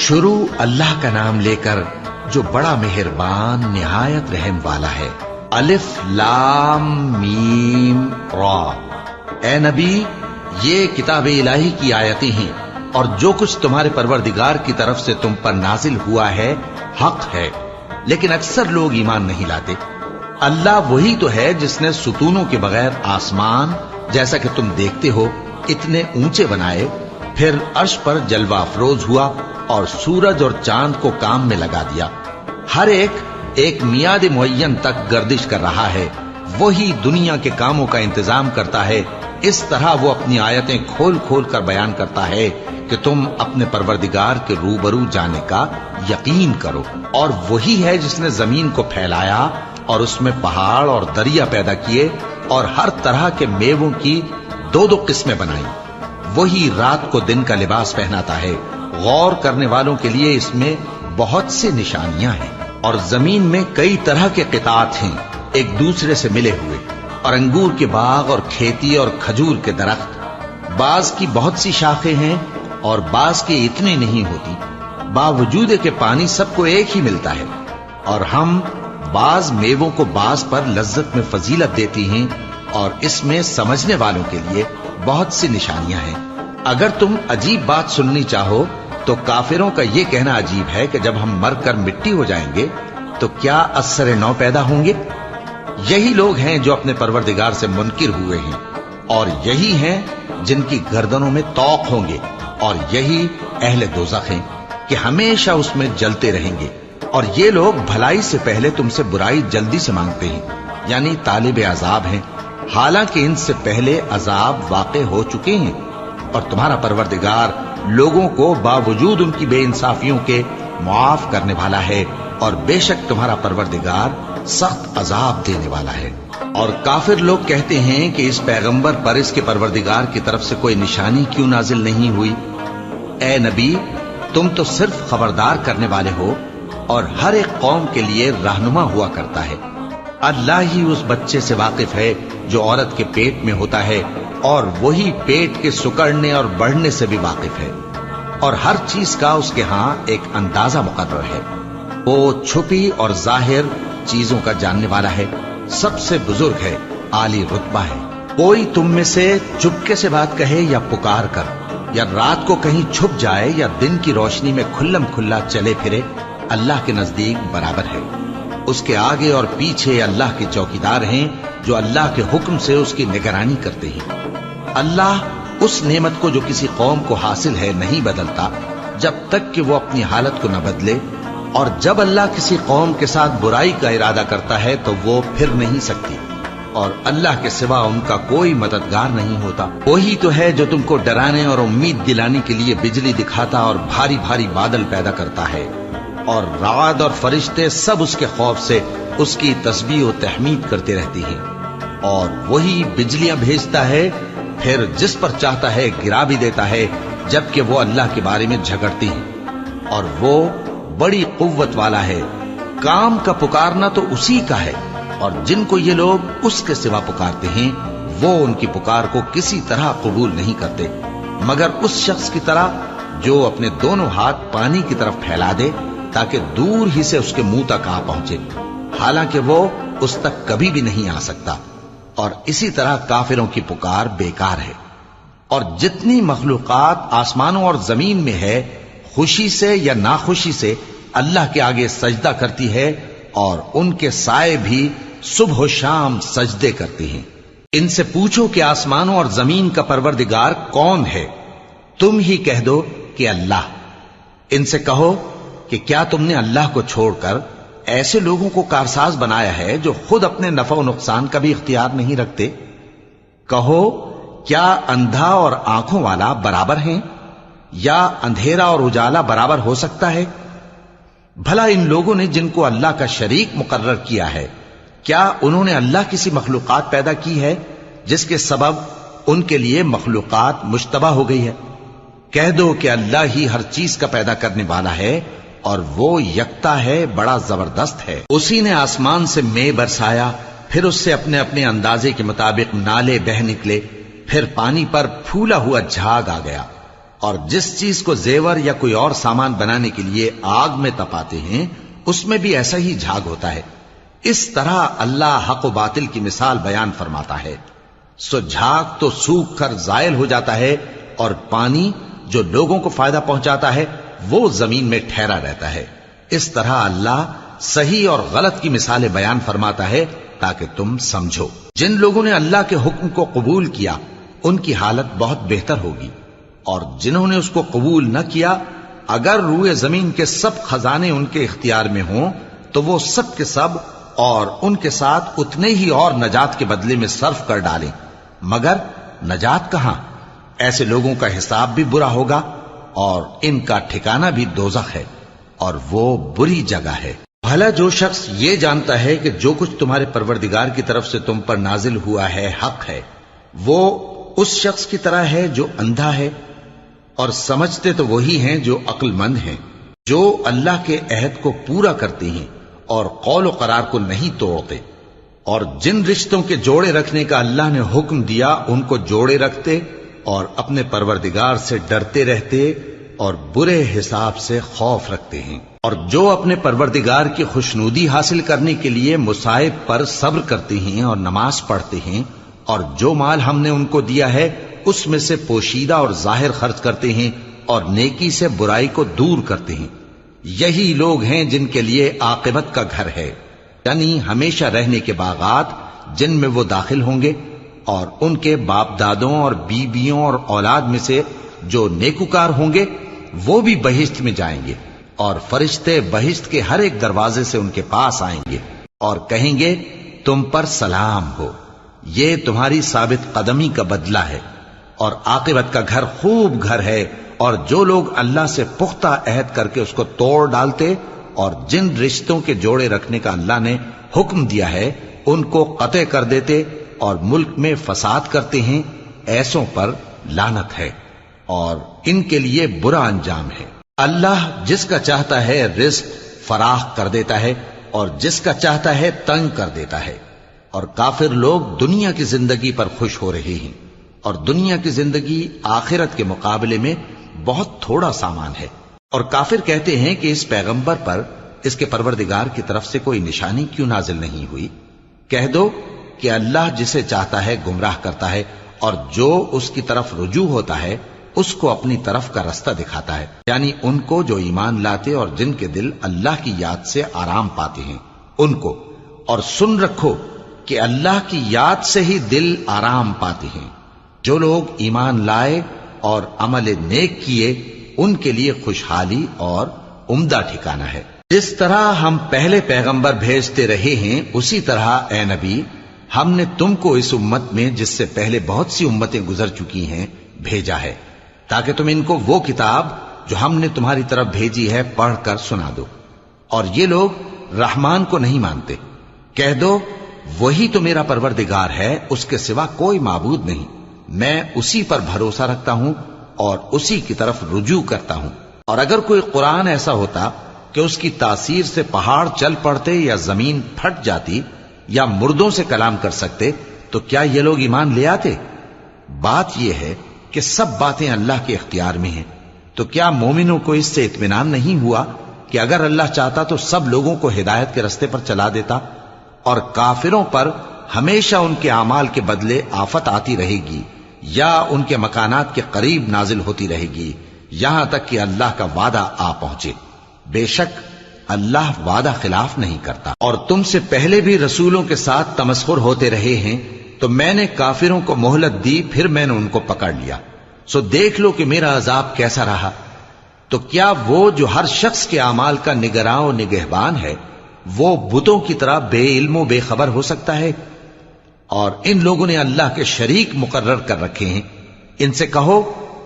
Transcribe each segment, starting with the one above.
شروع اللہ کا نام لے کر جو بڑا مہربان نہایت رحم والا ہے۔ الف لام میم را۔ اے نبی، یہ کتاب الہی کی آیتیں ہیں اور جو کچھ تمہارے پروردگار کی طرف سے تم پر نازل ہوا ہے حق ہے، لیکن اکثر لوگ ایمان نہیں لاتے۔ اللہ وہی تو ہے جس نے ستونوں کے بغیر آسمان جیسا کہ تم دیکھتے ہو اتنے اونچے بنائے، پھر عرش پر جلوہ افروز ہوا اور سورج اور چاند کو کام میں لگا دیا۔ ہر ایک میعاد معین تک گردش کر رہا ہے۔ وہی دنیا کے کاموں کا انتظام کرتا ہے۔ اس طرح وہ اپنی آیتیں کھول کھول کر بیان کرتا ہے کہ تم اپنے پروردگار کے روبرو جانے کا یقین کرو۔ اور وہی ہے جس نے زمین کو پھیلایا اور اس میں پہاڑ اور دریا پیدا کیے اور ہر طرح کے میووں کی دو دو قسمیں بنائی۔ وہی رات کو دن کا لباس پہناتا ہے۔ غور کرنے والوں کے لیے اس میں بہت سی نشانیاں ہیں۔ اور زمین میں کئی طرح کے قطعات ہیں ایک دوسرے سے ملے ہوئے، اور انگور کے باغ اور کھیتی اور کھجور کے درخت۔ بعض کی بہت سی شاخیں ہیں اور بعض کی اتنی نہیں ہوتی، باوجود کہ پانی سب کو ایک ہی ملتا ہے۔ اور ہم بعض میووں کو بعض پر لذت میں فضیلت دیتی ہیں، اور اس میں سمجھنے والوں کے لیے بہت سی نشانیاں ہیں۔ اگر تم عجیب بات سننی چاہو تو کافروں کا یہ کہنا عجیب ہے کہ جب ہم مر کر مٹی ہو جائیں گے تو کیا اثر نو پیدا ہوں گے؟ یہی لوگ ہیں جو اپنے پروردگار سے منکر ہوئے ہیں، اور یہی ہیں جن کی گردنوں میں طوق ہوں گے، اور یہی اہل دوزخ ہیں کہ ہمیشہ اس میں جلتے رہیں گے۔ اور یہ لوگ بھلائی سے پہلے تم سے برائی جلدی سے مانگتے ہیں، یعنی طالب عذاب ہیں، حالانکہ ان سے پہلے عذاب واقع ہو چکے ہیں۔ اور تمہارا پروردگار لوگوں کو باوجود ان کی بے انصافیوں کے معاف کرنے والا ہے، اور بے شک تمہارا پروردگار سخت عذاب دینے والا ہے۔ اور کافر لوگ کہتے ہیں کہ اس پیغمبر پر اس کے پروردگار کی طرف سے کوئی نشانی کیوں نازل نہیں ہوئی؟ اے نبی، تم تو صرف خبردار کرنے والے ہو، اور ہر ایک قوم کے لیے رہنما ہوا کرتا ہے۔ اللہ ہی اس بچے سے واقف ہے جو عورت کے پیٹ میں ہوتا ہے، اور وہی پیٹ کے سکڑنے اور بڑھنے سے بھی واقف ہے، اور ہر چیز کا اس کے ہاں ایک اندازہ مقرر ہے۔ وہ چھپی اور ظاہر چیزوں کا جاننے والا ہے، سب سے بزرگ ہے، عالی رتبہ ہے۔ کوئی تم میں سے چپکے سے بات کہے یا پکار کر، یا رات کو کہیں چھپ جائے یا دن کی روشنی میں کھلم کھلا چلے پھرے، اللہ کے نزدیک برابر ہے۔ اس کے آگے اور پیچھے اللہ کے چوکیدار ہیں جو اللہ کے حکم سے اس کی نگرانی کرتے ہیں۔ اللہ اس نعمت کو جو کسی قوم کو حاصل ہے نہیں بدلتا جب تک کہ وہ اپنی حالت کو نہ بدلے، اور جب اللہ کسی قوم کے ساتھ برائی کا ارادہ کرتا ہے تو وہ پھر نہیں سکتی، اور اللہ کے سوا ان کا کوئی مددگار نہیں ہوتا۔ وہی تو ہے جو تم کو ڈرانے اور امید دلانے کے لیے بجلی دکھاتا اور بھاری بھاری بادل پیدا کرتا ہے، اور رعد اور فرشتے سب اس کے خوف سے اس کی تسبیح و تحمید کرتے رہتی ہیں۔ اور وہی بجلیاں بھیجتا ہے، پھر جس پر چاہتا ہے گرا بھی دیتا ہے، جبکہ وہ اللہ کے بارے میں جھگڑتی ہیں۔ اور وہ بڑی قوت والا ہے، کام کا پکارنا تو اسی کا ہے، اور جن کو یہ لوگ اس کے سوا پکارتے ہیں وہ ان کی پکار کو کسی طرح قبول نہیں کرتے، مگر اس شخص کی طرح جو اپنے دونوں ہاتھ پانی کی طرف پھیلا دے تاکہ دور ہی سے اس کے منہ تک آ پہنچے، حالانکہ وہ اس تک کبھی بھی نہیں آ سکتا۔ اور اسی طرح کافروں کی پکار بیکار ہے۔ اور جتنی مخلوقات آسمانوں اور زمین میں ہے، خوشی سے یا ناخوشی سے اللہ کے آگے سجدہ کرتی ہے، اور ان کے سائے بھی صبح و شام سجدے کرتے ہیں۔ ان سے پوچھو کہ آسمانوں اور زمین کا پروردگار کون ہے؟ تم ہی کہہ دو کہ اللہ۔ ان سے کہو کہ کیا تم نے اللہ کو چھوڑ کر ایسے لوگوں کو کارساز بنایا ہے جو خود اپنے نفع و نقصان کا بھی اختیار نہیں رکھتے؟ کہو کیا اندھا اور آنکھوں والا برابر ہیں، یا اندھیرا اور اجالا برابر ہو سکتا ہے؟ بھلا ان لوگوں نے جن کو اللہ کا شریک مقرر کیا ہے، کیا انہوں نے اللہ کسی مخلوقات پیدا کی ہے جس کے سبب ان کے لیے مخلوقات مشتبہ ہو گئی ہے؟ کہہ دو کہ اللہ ہی ہر چیز کا پیدا کرنے والا ہے، اور وہ یکتا ہے، بڑا زبردست ہے۔ اسی نے آسمان سے مے برسایا، پھر اس سے اپنے اپنے اندازے کے مطابق نالے بہہ نکلے، پھر پانی پر پھولا ہوا جھاگ آ گیا، اور جس چیز کو زیور یا کوئی اور سامان بنانے کے لیے آگ میں تپاتے ہیں اس میں بھی ایسا ہی جھاگ ہوتا ہے. اس طرح اللہ حق و باطل کی مثال بیان فرماتا ہے. سو جھاگ تو سوکھ کر زائل ہو جاتا ہے اور پانی جو لوگوں کو فائدہ پہنچاتا ہے وہ زمین میں ٹھہرا رہتا ہے. اس طرح اللہ صحیح اور غلط کی مثالیں بیان فرماتا ہے تاکہ تم سمجھو. جن لوگوں نے اللہ کے حکم کو قبول کیا ان کی حالت بہت بہتر ہوگی، اور جنہوں نے اس کو قبول نہ کیا اگر روئے زمین کے سب خزانے ان کے اختیار میں ہوں تو وہ سب کے سب اور ان کے ساتھ اتنے ہی اور نجات کے بدلے میں صرف کر ڈالیں، مگر نجات کہاں؟ ایسے لوگوں کا حساب بھی برا ہوگا اور ان کا ٹھکانہ بھی دوزخ ہے، اور وہ بری جگہ ہے. بھلا جو شخص یہ جانتا ہے کہ جو کچھ تمہارے پروردگار کی طرف سے تم پر نازل ہوا ہے حق ہے، وہ اس شخص کی طرح ہے جو اندھا ہے، اور سمجھتے تو وہی ہیں جو عقل مند ہیں، جو اللہ کے عہد کو پورا کرتے ہیں اور قول و قرار کو نہیں توڑتے، اور جن رشتوں کے جوڑے رکھنے کا اللہ نے حکم دیا ان کو جوڑے رکھتے اور اپنے پروردگار سے ڈرتے رہتے اور برے حساب سے خوف رکھتے ہیں. اور جو اپنے پروردگار کی خوشنودی حاصل کرنے کے لیے مصائب پر صبر کرتے ہیں اور نماز پڑھتے ہیں، اور جو مال ہم نے ان کو دیا ہے اس میں سے پوشیدہ اور ظاہر خرچ کرتے ہیں اور نیکی سے برائی کو دور کرتے ہیں، یہی لوگ ہیں جن کے لیے عاقبت کا گھر ہے، یعنی ہمیشہ رہنے کے باغات جن میں وہ داخل ہوں گے، اور ان کے باپ دادوں اور بیویوں اور اولاد میں سے جو نیکوکار ہوں گے وہ بھی بہشت میں جائیں گے، اور فرشتے بہشت کے ہر ایک دروازے سے ان کے پاس آئیں گے اور کہیں گے تم پر سلام ہو، یہ تمہاری ثابت قدمی کا بدلہ ہے، اور عاقبت کا گھر خوب گھر ہے. اور جو لوگ اللہ سے پختہ عہد کر کے اس کو توڑ ڈالتے اور جن رشتوں کے جوڑے رکھنے کا اللہ نے حکم دیا ہے ان کو قطع کر دیتے اور ملک میں فساد کرتے ہیں، ایسوں پر لعنت ہے اور ان کے لیے برا انجام ہے. اللہ جس کا چاہتا ہے رزق فراخ کر دیتا ہے اور جس کا چاہتا ہے تنگ کر دیتا ہے. اور کافر لوگ دنیا کی زندگی پر خوش ہو رہے ہیں، اور دنیا کی زندگی آخرت کے مقابلے میں بہت تھوڑا سامان ہے. اور کافر کہتے ہیں کہ اس پیغمبر پر اس کے پروردگار کی طرف سے کوئی نشانی کیوں نازل نہیں ہوئی؟ کہہ دو کہ اللہ جسے چاہتا ہے گمراہ کرتا ہے، اور جو اس کی طرف رجوع ہوتا ہے اس کو اپنی طرف کا رستہ دکھاتا ہے، یعنی ان کو جو ایمان لاتے اور جن کے دل اللہ کی یاد سے آرام پاتے ہیں ان کو. اور سن رکھو کہ اللہ کی یاد سے ہی دل آرام پاتے ہیں. جو لوگ ایمان لائے اور عمل نیک کیے ان کے لیے خوشحالی اور عمدہ ٹھکانہ ہے. جس طرح ہم پہلے پیغمبر بھیجتے رہے ہیں اسی طرح اے نبی ہم نے تم کو اس امت میں جس سے پہلے بہت سی امتیں گزر چکی ہیں بھیجا ہے، تاکہ تم ان کو وہ کتاب جو ہم نے تمہاری طرف بھیجی ہے پڑھ کر سنا دو. اور یہ لوگ رحمان کو نہیں مانتے. کہہ دو وہی تو میرا پروردگار ہے، اس کے سوا کوئی معبود نہیں، میں اسی پر بھروسہ رکھتا ہوں اور اسی کی طرف رجوع کرتا ہوں. اور اگر کوئی قرآن ایسا ہوتا کہ اس کی تاثیر سے پہاڑ چل پڑتے یا زمین پھٹ جاتی یا مردوں سے کلام کر سکتے تو کیا یہ لوگ ایمان لے آتے؟ بات یہ ہے کہ سب باتیں اللہ کے اختیار میں ہیں. تو کیا مومنوں کو اس سے اطمینان نہیں ہوا کہ اگر اللہ چاہتا تو سب لوگوں کو ہدایت کے رستے پر چلا دیتا؟ اور کافروں پر ہمیشہ ان کے اعمال کے بدلے آفت آتی رہے گی یا ان کے مکانات کے قریب نازل ہوتی رہے گی یہاں تک کہ اللہ کا وعدہ آ پہنچے. بے شک اللہ وعدہ خلاف نہیں کرتا. اور تم سے پہلے بھی رسولوں کے ساتھ تمسخر ہوتے رہے ہیں تو میں نے کافروں کو مہلت دی، پھر میں نے ان کو پکڑ لیا. سو دیکھ لو کہ میرا عذاب کیسا رہا. تو کیا وہ جو ہر شخص کے اعمال کا نگراں و نگہبان ہے وہ بتوں کی طرح بے علم و بے خبر ہو سکتا ہے؟ اور ان لوگوں نے اللہ کے شریک مقرر کر رکھے ہیں. ان سے کہو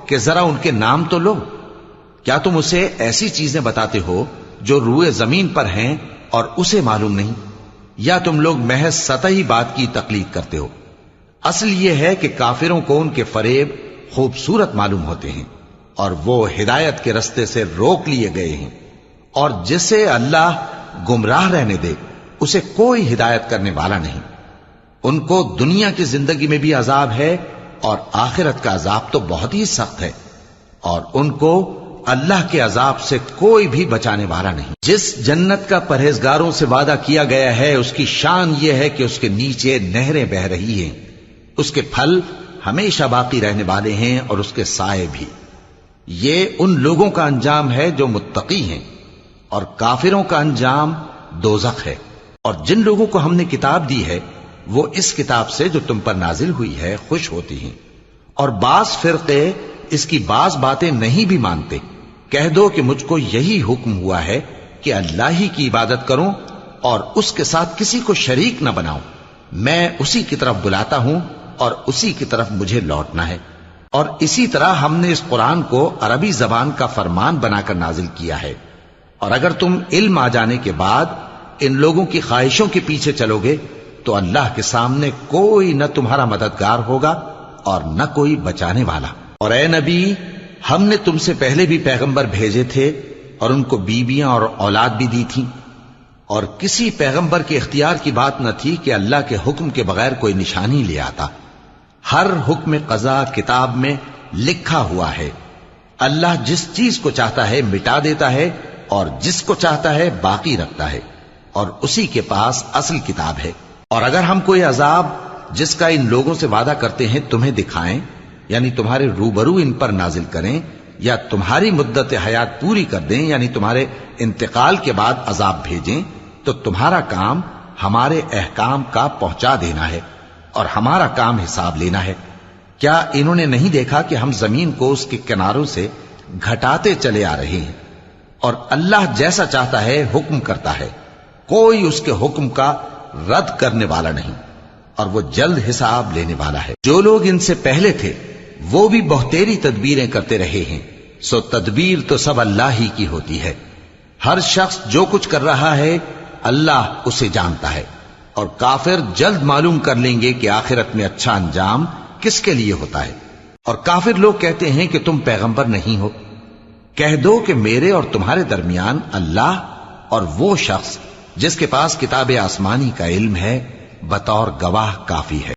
کہ ذرا ان کے نام تو لو. کیا تم اسے ایسی چیزیں بتاتے ہو جو روئے زمین پر ہیں اور اسے معلوم نہیں، یا تم لوگ محض سطحی بات کی تقلید کرتے ہو؟ اصل یہ ہے کہ کافروں کو ان کے فریب خوبصورت معلوم ہوتے ہیں اور وہ ہدایت کے رستے سے روک لیے گئے ہیں. اور جسے اللہ گمراہ رہنے دے اسے کوئی ہدایت کرنے والا نہیں. ان کو دنیا کی زندگی میں بھی عذاب ہے اور آخرت کا عذاب تو بہت ہی سخت ہے. اور ان کو اللہ کے عذاب سے کوئی بھی بچانے والا نہیں۔ جس جنت کا پرہیزگاروں سے وعدہ کیا گیا ہے اس کی شان یہ ہے کہ اس کے نیچے نہریں بہ رہی ہیں، اس کے پھل ہمیشہ باقی رہنے والے ہیں اور اس کے سائے بھی۔ یہ ان لوگوں کا انجام ہے جو متقی ہیں، اور کافروں کا انجام دوزخ ہے۔ اور جن لوگوں کو ہم نے کتاب دی ہے وہ اس کتاب سے جو تم پر نازل ہوئی ہے خوش ہوتی ہیں، اور بعض فرقے اس کی بعض باتیں نہیں بھی مانتے۔ کہہ دو کہ مجھ کو یہی حکم ہوا ہے کہ اللہ ہی کی عبادت کروں اور اس کے ساتھ کسی کو شریک نہ بناؤں۔ میں اسی کی طرف بلاتا ہوں اور اسی کی طرف مجھے لوٹنا ہے۔ اور اسی طرح ہم نے اس قرآن کو عربی زبان کا فرمان بنا کر نازل کیا ہے، اور اگر تم علم آ جانے کے بعد ان لوگوں کی خواہشوں کے پیچھے چلو گے تو اللہ کے سامنے کوئی نہ تمہارا مددگار ہوگا اور نہ کوئی بچانے والا۔ اور اے نبی، ہم نے تم سے پہلے بھی پیغمبر بھیجے تھے اور ان کو بیویاں اور اولاد بھی دی تھی، اور کسی پیغمبر کے اختیار کی بات نہ تھی کہ اللہ کے حکم کے بغیر کوئی نشانی لے آتا۔ ہر حکم قضا کتاب میں لکھا ہوا ہے۔ اللہ جس چیز کو چاہتا ہے مٹا دیتا ہے اور جس کو چاہتا ہے باقی رکھتا ہے، اور اسی کے پاس اصل کتاب ہے۔ اور اگر ہم کوئی عذاب جس کا ان لوگوں سے وعدہ کرتے ہیں تمہیں دکھائیں، یعنی تمہارے روبرو ان پر نازل کریں، یا تمہاری مدت حیات پوری کر دیں، یعنی تمہارے انتقال کے بعد عذاب بھیجیں، تو تمہارا کام ہمارے احکام کا پہنچا دینا ہے اور ہمارا کام حساب لینا ہے۔ کیا انہوں نے نہیں دیکھا کہ ہم زمین کو اس کے کناروں سے گھٹاتے چلے آ رہے ہیں، اور اللہ جیسا چاہتا ہے حکم کرتا ہے، کوئی اس کے حکم کا رد کرنے والا نہیں، اور وہ جلد حساب لینے والا ہے۔ جو لوگ ان سے پہلے تھے وہ بھی بہتیری تدبیریں کرتے رہے ہیں، سو تدبیر تو سب اللہ ہی کی ہوتی ہے۔ ہر شخص جو کچھ کر رہا ہے اللہ اسے جانتا ہے، اور کافر جلد معلوم کر لیں گے کہ آخرت میں اچھا انجام کس کے لیے ہوتا ہے۔ اور کافر لوگ کہتے ہیں کہ تم پیغمبر نہیں ہو۔ کہہ دو کہ میرے اور تمہارے درمیان اللہ اور وہ شخص جس کے پاس کتاب آسمانی کا علم ہے بطور گواہ کافی ہے۔